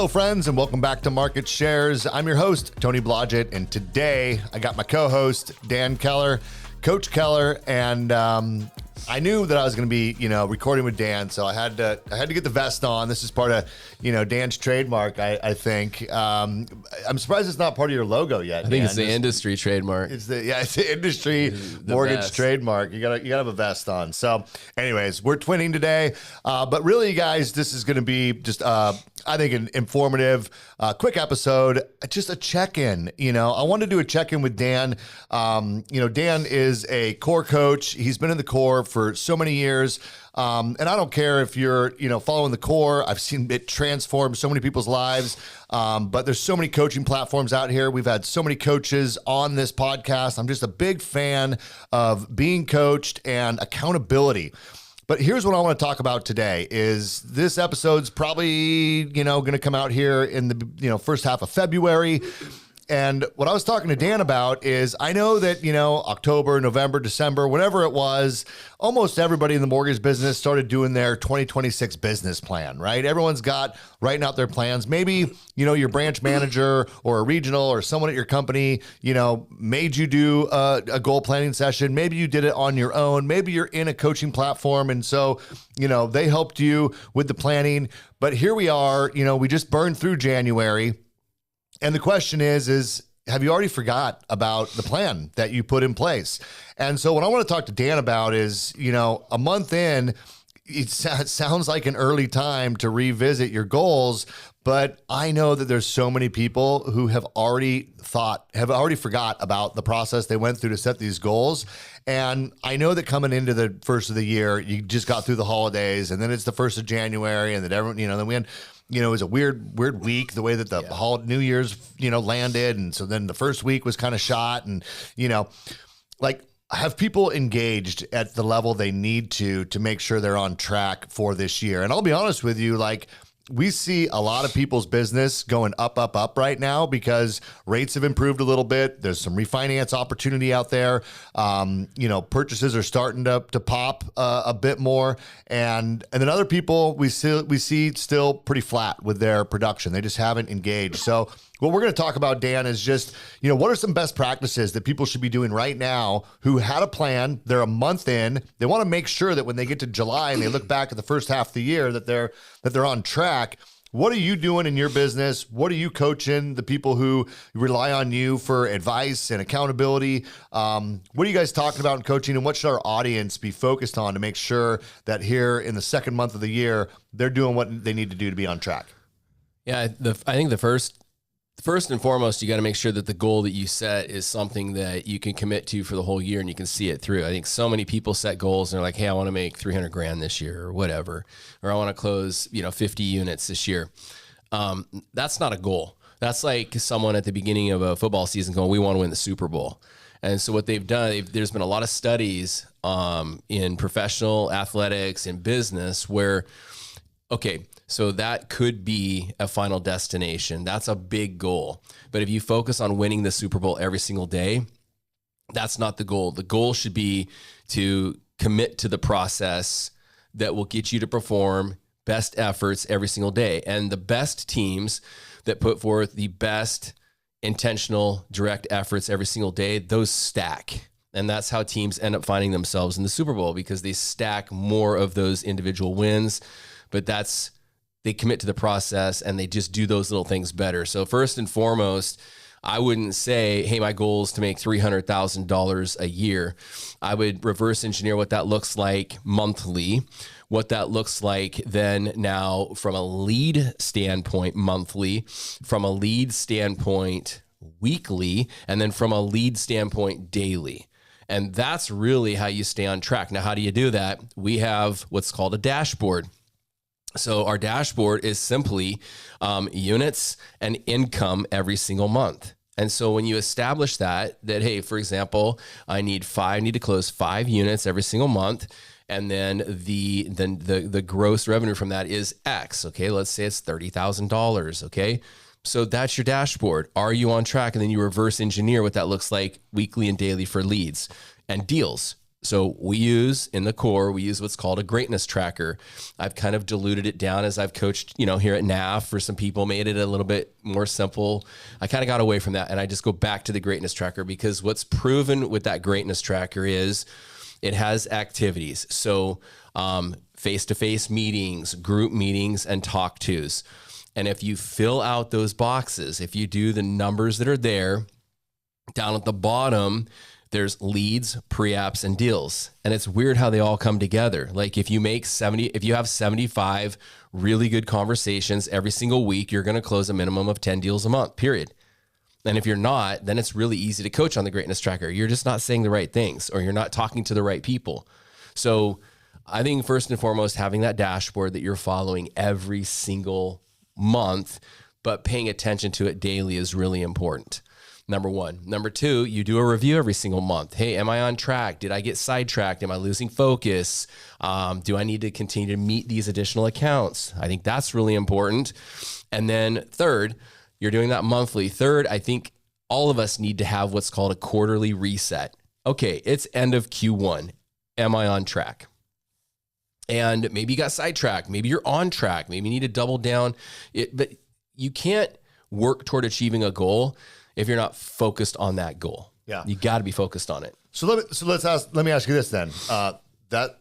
Hello, friends, and welcome back to Market Shares. I'm your host, Tony Blodgett, and today I got my co-host, Dan Keller, Coach Keller, and I knew that I was going to be, recording with Dan, so I had to get the vest on. This is part of, Dan's trademark, I think. I'm surprised it's not part of your logo yet. I think it's the industry trademark. It's the industry mortgage vest. Trademark. You gotta have a vest on. So, anyways, we're twinning today, but really, guys, this is going to be just I think an informative, quick episode, just a check-in. I wanted to do a check-in with Dan. Dan is a core coach. He's been in the core for so many years. And I don't care if you're, following the core. I've seen it transform so many people's lives. But there's so many coaching platforms out here. We've had so many coaches on this podcast. I'm just a big fan of being coached and accountability. But here's what I want to talk about today is this episode's probably, going to come out here in the, first half of February. And what I was talking to Dan about is I know that, October, November, December, whatever it was, almost everybody in the mortgage business started doing their 2026 business plan, right? Everyone's got writing out their plans. Maybe, your branch manager or a regional or someone at your company, made you do a goal planning session. Maybe you did it on your own. Maybe you're in a coaching platform. And so, they helped you with the planning. But here we are, we just burned through January. And the question is have you already forgot about the plan that you put in place? And so what I want to talk to Dan about is, a month in, it sounds like an early time to revisit your goals, but I know that there's so many people who have already forgot about the process they went through to set these goals. And I know that coming into the first of the year, you just got through the holidays, and then it's the 1st of January, and then everyone, then we had, it was a weird week, the way that the New Year's, landed. And so then the first week was kind of shot and, have people engaged at the level they need to make sure they're on track for this year. And I'll be honest with you, we see a lot of people's business going up right now because rates have improved a little bit. There's some refinance opportunity out there. Purchases are starting to pop a bit more. And then other people we see still pretty flat with their production. They just haven't engaged. So what we're going to talk about, Dan, is just, what are some best practices that people should be doing right now who had a plan, they're a month in, they want to make sure that when they get to July and they look back at the first half of the year that they're on track. What are you doing in your business? What are you coaching the people who rely on you for advice and accountability? What are you guys talking about in coaching, and what should our audience be focused on to make sure that here in the second month of the year, they're doing what they need to do to be on track? Yeah, I think the first and foremost, you got to make sure that the goal that you set is something that you can commit to for the whole year and you can see it through. I think so many people set goals and they're like, hey, I want to make 300 grand this year or whatever, or I want to close, 50 units this year. That's not a goal. That's like someone at the beginning of a football season going, we want to win the Super Bowl. And so what they've done, there's been a lot of studies in professional athletics and business where, okay, so that could be a final destination. That's a big goal. But if you focus on winning the Super Bowl every single day, that's not the goal. The goal should be to commit to the process that will get you to perform best efforts every single day. And the best teams that put forth the best intentional direct efforts every single day, those stack. And that's how teams end up finding themselves in the Super Bowl, because they stack more of those individual wins. But they commit to the process and they just do those little things better. So first and foremost, I wouldn't say, hey, my goal is to make $300,000 a year. I would reverse engineer what that looks like monthly, what that looks like then now from a lead standpoint monthly, from a lead standpoint weekly, and then from a lead standpoint daily. And that's really how you stay on track. Now, how do you do that? We have what's called a dashboard. So our dashboard is simply units and income every single month. And so when you establish that, hey, for example, I need to close 5 units every single month. And then the gross revenue from that is X. Okay. Let's say it's $30,000. Okay. So that's your dashboard. Are you on track? And then you reverse engineer what that looks like weekly and daily for leads and deals. So we use in the core, we use what's called a greatness tracker. I've kind of diluted it down as I've coached, here at NAF for some people, made it a little bit more simple. I kind of got away from that and I just go back to the greatness tracker because what's proven with that greatness tracker is it has activities. So face-to-face meetings, group meetings, and talk tos. And if you fill out those boxes, if you do the numbers that are there, down at the bottom, there's leads, pre-apps, and deals. And it's weird how they all come together. Like if you have 75 really good conversations every single week, you're going to close a minimum of 10 deals a month, period. And if you're not, then it's really easy to coach on the greatness tracker. You're just not saying the right things or you're not talking to the right people. So I think first and foremost, having that dashboard that you're following every single month, but paying attention to it daily is really important. Number one. Number two, you do a review every single month. Hey, am I on track? Did I get sidetracked? Am I losing focus? Do I need to continue to meet these additional accounts? I think that's really important. And then third, you're doing that monthly. Third, I think all of us need to have what's called a quarterly reset. Okay, it's end of Q1. Am I on track? And maybe you got sidetracked. Maybe you're on track. Maybe you need to double down. But you can't work toward achieving a goal if you're not focused on that goal. Yeah. You got to be focused on it. So let me ask you this then. That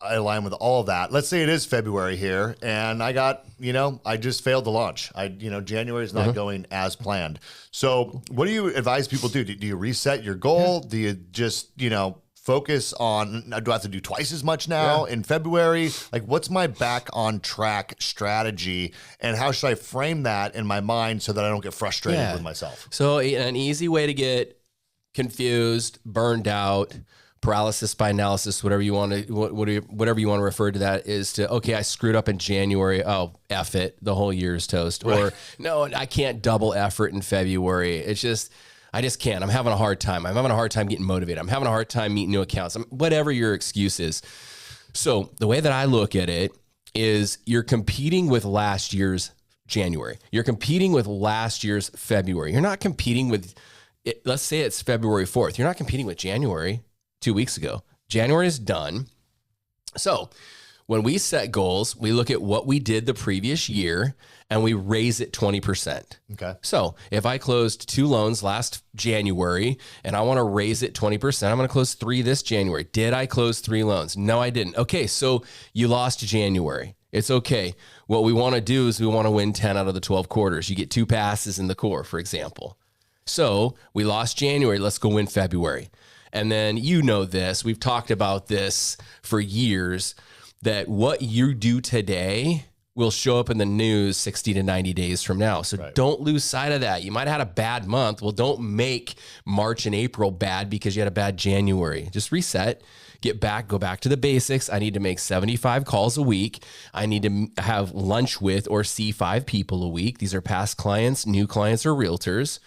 I align with all of that. Let's say it is February here and I got, I just failed to launch. January is not going as planned. So what do you advise people do? Do you reset your goal? Do you just, focus on, do I have to do twice as much now in February? Like what's my back on track strategy and how should I frame that in my mind so that I don't get frustrated with myself? So an easy way to get confused, burned out, paralysis by analysis, whatever you want to refer to that is to, okay, I screwed up in January. Oh, F it. The whole year's toast. Right. Or no, I can't double effort in February. I just can't. I'm having a hard time. I'm having a hard time getting motivated. I'm having a hard time meeting new accounts. Whatever your excuse is. So the way that I look at it is you're competing with last year's January. You're competing with last year's February. You're not competing with, let's say it's February 4th. You're not competing with January 2 weeks ago. January is done. So when we set goals, we look at what we did the previous year and we raise it 20%. Okay. So if I closed 2 loans last January and I want to raise it 20%, I'm going to close 3 this January. Did I close 3 loans? No, I didn't. Okay. So you lost January. It's okay. What we want to do is we want to win 10 out of the 12 quarters. You get 2 passes in the core, for example. So we lost January. Let's go win February. And then this, we've talked about this for years, that what you do today will show up in the news 60 to 90 days from now. So Don't lose sight of that. You might have had a bad month. Well, don't make March and April bad because you had a bad January. Just reset, go back to the basics. I need to make 75 calls a week. I need to have lunch with or see 5 people a week. These are past clients, new clients, or realtors,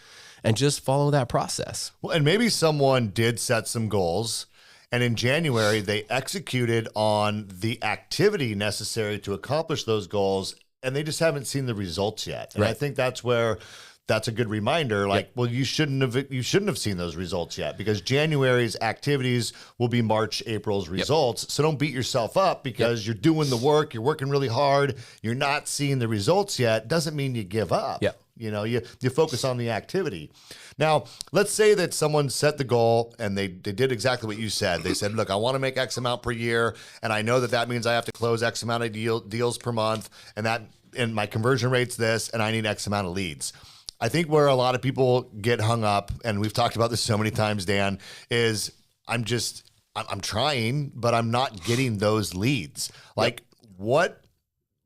and just follow that process. Well, and maybe someone did set some goals and in January, they executed on the activity necessary to accomplish those goals, and they just haven't seen the results yet. And I think that's a good reminder. Like, well, you shouldn't have seen those results yet because January's activities will be March, April's results. So don't beat yourself up because you're doing the work, you're working really hard, you're not seeing the results yet. Doesn't mean you give up. You focus on the activity. Now, let's say that someone set the goal and they did exactly what you said. They said, look, I want to make X amount per year, and I know that means I have to close X amount of deals per month, and my conversion rate's this, and I need X amount of leads. I think where a lot of people get hung up, and we've talked about this so many times, Dan, is I'm trying, but I'm not getting those leads. Like what,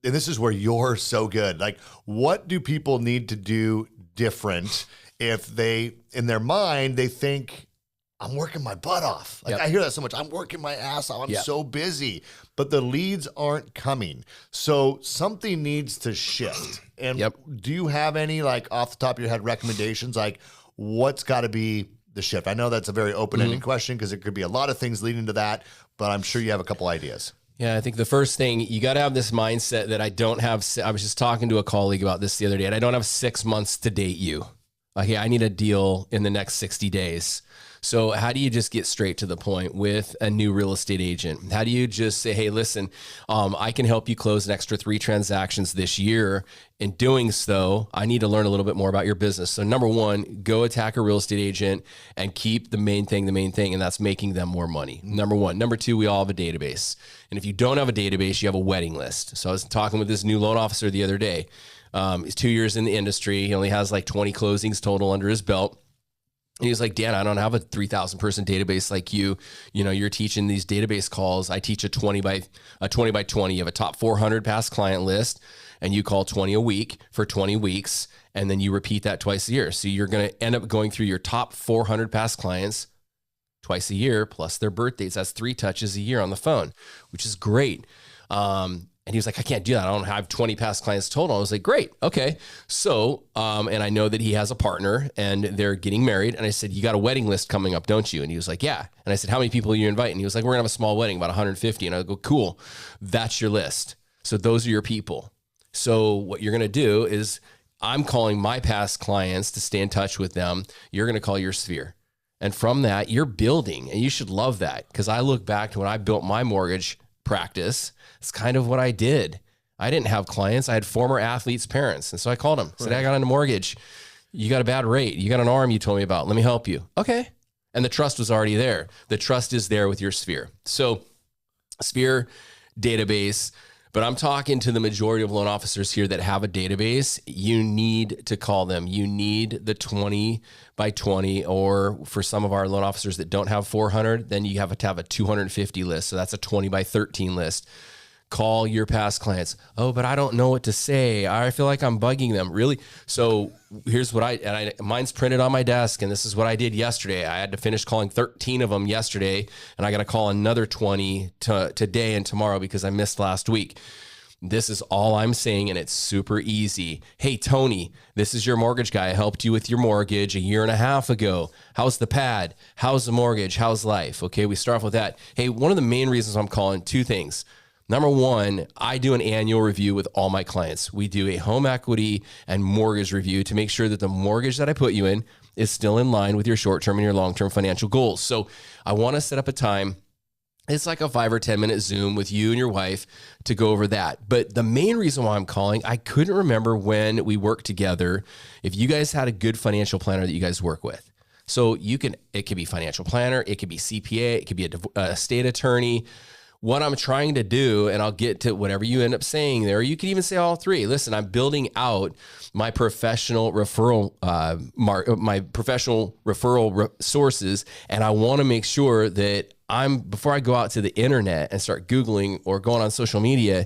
and this is where you're so good. Like what do people need to do different if they, in their mind, they think I'm working my butt off. Like I hear that so much. I'm working my ass off. I'm so busy, but the leads aren't coming. So something needs to shift. And do you have any, like off the top of your head, recommendations? Like what's got to be the shift? I know that's a very open-ended question because it could be a lot of things leading to that, but I'm sure you have a couple ideas. Yeah, I think the first thing, you got to have this mindset that I don't have, I was just talking to a colleague about this the other day, and I don't have 6 months to date you. Okay, I need a deal in the next 60 days. So how do you just get straight to the point with a new real estate agent? How do you just say, hey, listen, I can help you close an extra 3 transactions this year. In doing so, I need to learn a little bit more about your business. So number one, go attack a real estate agent and keep the main thing, and that's making them more money. Number one. Number two, we all have a database. And if you don't have a database, you have a waiting list. So I was talking with this new loan officer the other day. He's 2 years in the industry. He only has like 20 closings total under his belt. And he's like, Dan, I don't have a 3,000 person database like you. You know, you're teaching these database calls. I teach a 20 by 20. You have a top 400 past client list, and you call 20 a week for 20 weeks, and then you repeat that twice a year. So you're going to end up going through your top 400 past clients twice a year, plus their birth dates. That's 3 touches a year on the phone, which is great. And he was like, I can't do that. I don't have 20 past clients total. I was like, great. Okay. So, and I know that he has a partner and they're getting married. And I said, you got a wedding list coming up, don't you? And he was like, yeah. And I said, how many people are you inviting? And he was like, we're gonna have a small wedding, about 150. And I go, cool. That's your list. So those are your people. So what you're going to do is I'm calling my past clients to stay in touch with them. You're going to call your sphere. And from that, you're building, and you should love that. Because I look back to when I built my mortgage practice, it's kind of what I did. I didn't have clients. I had former athletes' parents. And so I called them, said, I got on a mortgage. You got a bad rate. You got an arm you told me about. Let me help you. Okay. And the trust was already there. The trust is there with your sphere. So sphere database, but I'm talking to the majority of loan officers here that have a database. You need to call them. You need the 20 by 20, or for some of our loan officers that don't have 400, then you have to have a 250 list. So that's a 20 by 13 list. Call your past clients. Oh, but I don't know what to say. I feel like I'm bugging them. Really? So here's what mine's printed on my desk, and this is what I did yesterday. I had to finish calling 13 of them yesterday, and I got to call another 20 today and tomorrow because I missed last week. This is all I'm saying, and it's super easy. Hey, Tony, this is your mortgage guy. I helped you with your mortgage a year and a half ago. How's the pad? How's the mortgage? How's life? Okay, we start off with that. Hey, one of the main reasons I'm calling, 2 things. Number one, I do an annual review with all my clients. We do a home equity and mortgage review to make sure that the mortgage that I put you in is still in line with your short-term and your long-term financial goals. So I want to set up a time. It's like a 5 or 10 minute Zoom with you and your wife to go over that. But the main reason why I'm calling, I couldn't remember when we worked together, if you guys had a good financial planner that you guys work with. So it could be financial planner, it could be CPA, it could be a state attorney. What I'm trying to do, and I'll get to whatever you end up saying there, you can even say all 3. Listen, I'm building out my professional referral, sources, and I want to make sure that before I go out to the internet and start Googling or going on social media,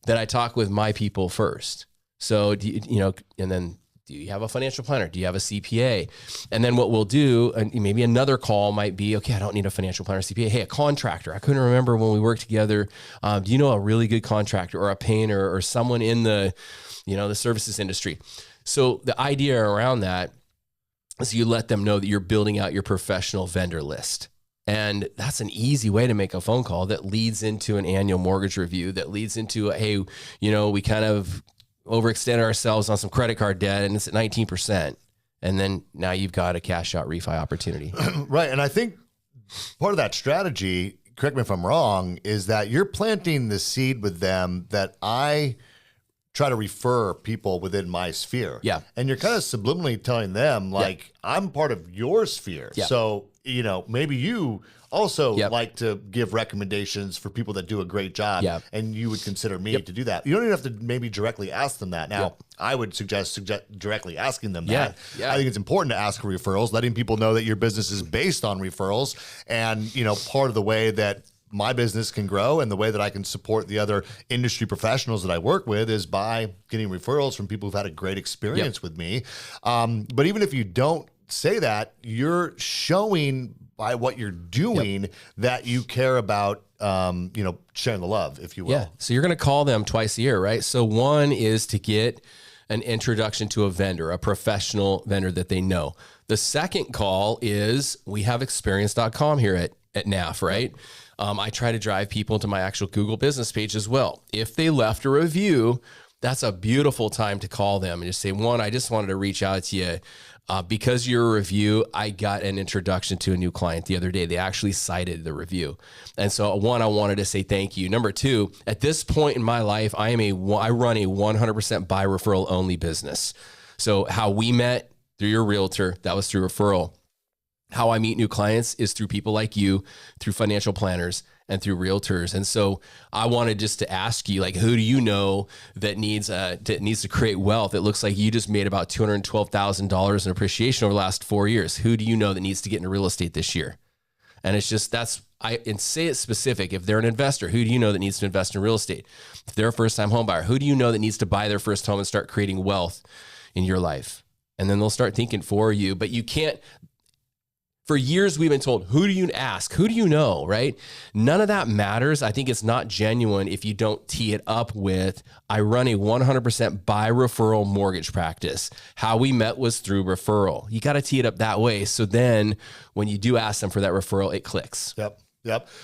that I talk with my people first. So, and then do you have a financial planner? Do you have a CPA? And then what we'll do, and maybe another call might be, okay, I don't need a financial planner, CPA. Hey, a contractor. I couldn't remember when we worked together. Do you know a really good contractor or a painter or someone in the services industry? So the idea around that is you let them know that you're building out your professional vendor list. And that's an easy way to make a phone call that leads into an annual mortgage review, that leads into, hey, we kind of overextended ourselves on some credit card debt and it's at 19%. And then now you've got a cash out refi opportunity. Right. And I think part of that strategy, correct me if I'm wrong, is that you're planting the seed with them that I try to refer people within my sphere. Yeah. And you're kind of subliminally telling them, like, I'm part of your sphere. Yeah. So, maybe you also like to give recommendations for people that do a great job, and you would consider me to do that. You don't even have to maybe directly ask them that. Now, I would suggest directly asking them that. I think it's important to ask for referrals, letting people know that your business is based on referrals. And, part of the way that my business can grow and the way that I can support the other industry professionals that I work with is by getting referrals from people who've had a great experience with me. But even if you don't say that, you're showing by what you're doing that you care about, sharing the love, if you will. Yeah. So you're going to call them twice a year, right? So one is to get an introduction to a vendor, a professional vendor that they know. The second call is we have experience.com here at NAF, right? I try to drive people to my actual Google business page as well. If they left a review, that's a beautiful time to call them and just say, one, I just wanted to reach out to you. Because your review, I got an introduction to a new client the other day. They actually cited the review. And so one, I wanted to say thank you. Number two, at this point in my life, I run a 100% by referral only business. So how we met through your realtor, that was through referral. How I meet new clients is through people like you, through financial planners, and through realtors. And so I wanted just to ask you, like, who do you know that needs to create wealth? It looks like you just made about $212,000 in appreciation over the last 4 years. Who do you know that needs to get into real estate this year? And it's just, and say it specific. If they're an investor, who do you know that needs to invest in real estate? If they're a first-time home buyer, who do you know that needs to buy their first home and start creating wealth in your life? And then they'll start thinking for you, but you can't. For years, we've been told, who do you ask? Who do you know, right? None of that matters. I think it's not genuine if you don't tee it up with, I run a 100% by referral mortgage practice. How we met was through referral. You got to tee it up that way. So then when you do ask them for that referral, it clicks. Yep.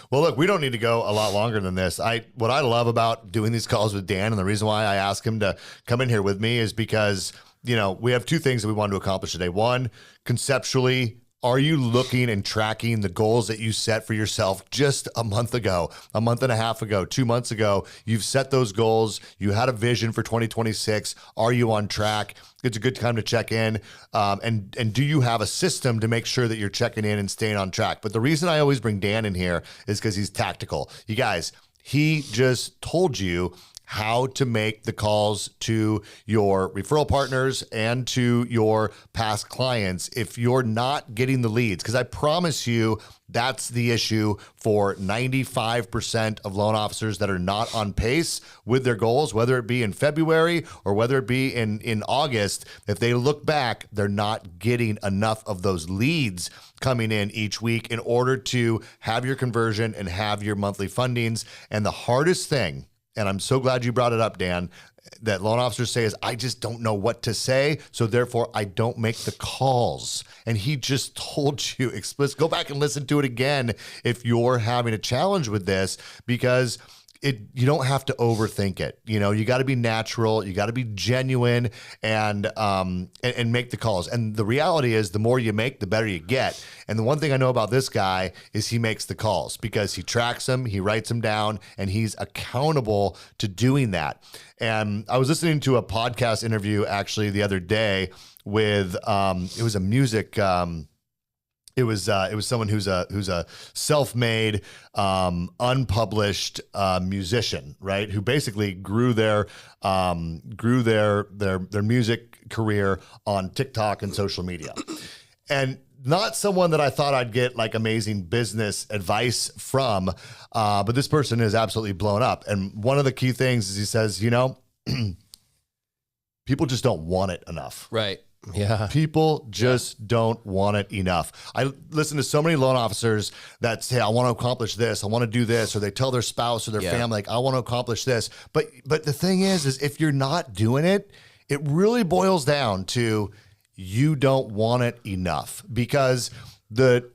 Well, look, we don't need to go a lot longer than this. What I love about doing these calls with Dan, and the reason why I ask him to come in here with me is because, we have two things that we want to accomplish today. One, conceptually, are you looking and tracking the goals that you set for yourself just a month ago, a month and a half ago, 2 months ago? You've set those goals. You had a vision for 2026. Are you on track? It's a good time to check in. And do you have a system to make sure that you're checking in and staying on track? But the reason I always bring Dan in here is because he's tactical. You guys, he just told you how to make the calls to your referral partners and to your past clients if you're not getting the leads. Because I promise you, that's the issue for 95% of loan officers that are not on pace with their goals, whether it be in February or whether it be in August. If they look back, they're not getting enough of those leads coming in each week in order to have your conversion and have your monthly fundings. And the hardest thing, and I'm so glad you brought it up, Dan, that loan officers say is, I just don't know what to say, so therefore I don't make the calls. And he just told you explicitly. Go back and listen to it again if you're having a challenge with this, because you don't have to overthink it. You got to be natural. You got to be genuine and make the calls. And the reality is, the more you make, the better you get. And the one thing I know about this guy is he makes the calls because he tracks them, he writes them down, and he's accountable to doing that. And I was listening to a podcast interview actually the other day with it was a music. It was someone who's a self-made, unpublished musician, right? Who basically grew their music career on TikTok and social media, and not someone that I thought I'd get like amazing business advice from, but this person is absolutely blown up. And one of the key things is he says, people just don't want it enough, right? Yeah. People just don't want it enough. I listen to so many loan officers that say, I want to accomplish this, I want to do this, or they tell their spouse or their family, like, I want to accomplish this. But the thing is if you're not doing it, it really boils down to you don't want it enough, because the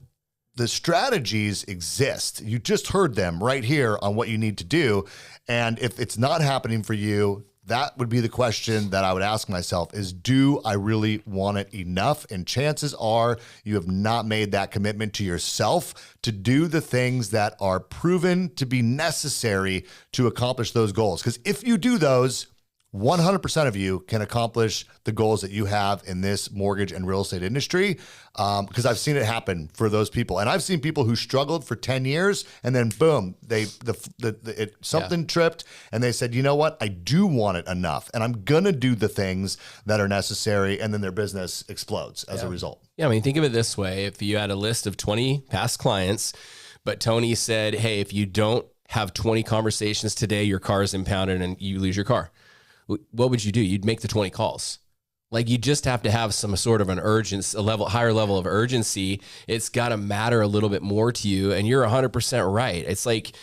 strategies exist. You just heard them right here on what you need to do. And if it's not happening for you, that would be the question that I would ask myself is, do I really want it enough? And chances are you have not made that commitment to yourself to do the things that are proven to be necessary to accomplish those goals. Because if you do those, 100% of you can accomplish the goals that you have in this mortgage and real estate industry, because I've seen it happen for those people. And I've seen people who struggled for 10 years and then boom, something tripped and they said, you know what, I do want it enough and I'm going to do the things that are necessary. And then their business explodes as a result. Yeah. I mean, think of it this way. If you had a list of 20 past clients, but Tony said, hey, if you don't have 20 conversations today, your car is impounded and you lose your car. What would you do? You'd make the 20 calls. Like, you just have to have some sort of an urgency, higher level of urgency. It's got to matter a little bit more to you. And you're 100% right. It's like,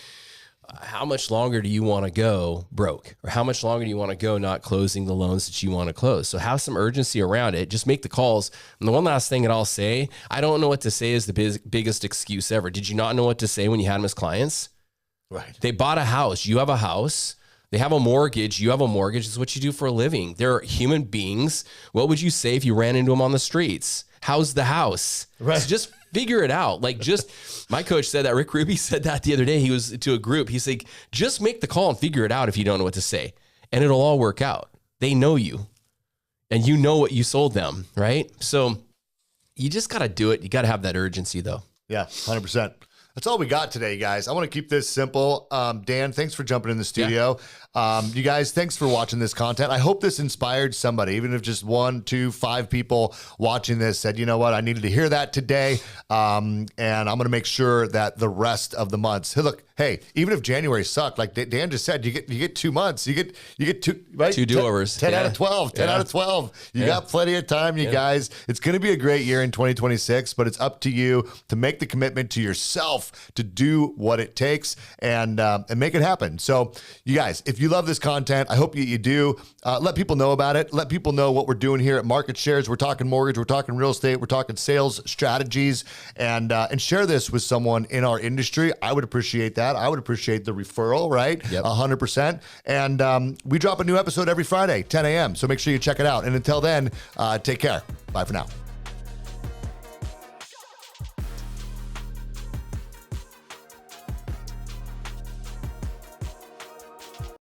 how much longer do you want to go broke? Or how much longer do you want to go not closing the loans that you want to close? So have some urgency around it. Just make the calls. And the one last thing that I'll say, I don't know what to say is the biggest excuse ever. Did you not know what to say when you had them as clients? Right. They bought a house. You have a house. They have a mortgage. You have a mortgage. It's what you do for a living. They're human beings. What would you say if you ran into them on the streets? How's the house? Right. So just figure it out. Like my coach said that. Rick Ruby said that the other day. He was to a group. He's like, just make the call and figure it out if you don't know what to say. And it'll all work out. They know you. And you know what you sold them, right? So you just got to do it. You got to have that urgency, though. Yeah, 100%. That's all we got today, guys. I want to keep this simple. Dan, thanks for jumping in the studio. You guys, thanks for watching this content. I hope this inspired somebody, even if just 1, 2, 5 people watching this said, you know what, I needed to hear that today. And I'm going to make sure that the rest of the months, hey, even if January sucked, like Dan just said, you get 2 months, you get 2, right? 2 do-overs. 10 out of 12, 10 out of 12. You got plenty of time, you guys. It's going to be a great year in 2026, but it's up to you to make the commitment to yourself to do what it takes and make it happen. So you guys, if you love this content, I hope you do. Let people know about it. Let people know what we're doing here at Market Shares. We're talking mortgage, we're talking real estate, we're talking sales strategies, and share this with someone in our industry. I would appreciate that. I would appreciate the referral, right? Yep. 100%. And we drop a new episode every Friday, 10 a.m. So make sure you check it out. And until then, take care. Bye for now.